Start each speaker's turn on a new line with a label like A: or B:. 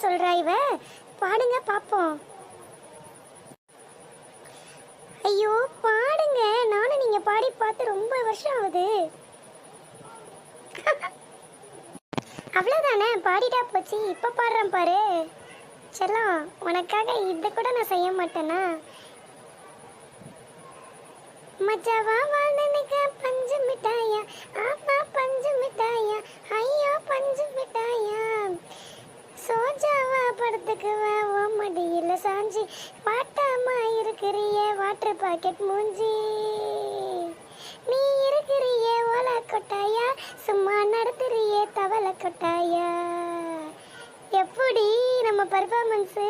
A: சொல்றா இவ. பாடுங்க பாப்போம். ஐயோ பாடுங்க, நானும் நீங்க பாடி பார்த்து ரொம்ப வருஷம் ஆகுது. அவ்வளவுதானே, பாடிட்டா போச்சு. இப்ப பாடுறேன் பாரு செல்லம், உனக்காக இதை கூட நான் செய்ய மாட்டேனா? மச்சாவா வாழ்ந்தனுக்கு பஞ்சு மிட்டாயா, ஆமா பஞ்சு மிட்டாயா, ஐயோ பஞ்சு மிட்டாயா. சோஜாவா படத்துக்குவா ஓ மடியில சாஞ்சி, வாட்டாமா இருக்கிறிய வாட்டர் பாக்கெட் மூஞ்சி. நீ இருக்கிறிய ஓல கொட்டாயா, சும்மா நடத்துறிய தவளை கொட்டாயா. எப்படி நம்ம பர்ஃபார்மன்ஸு?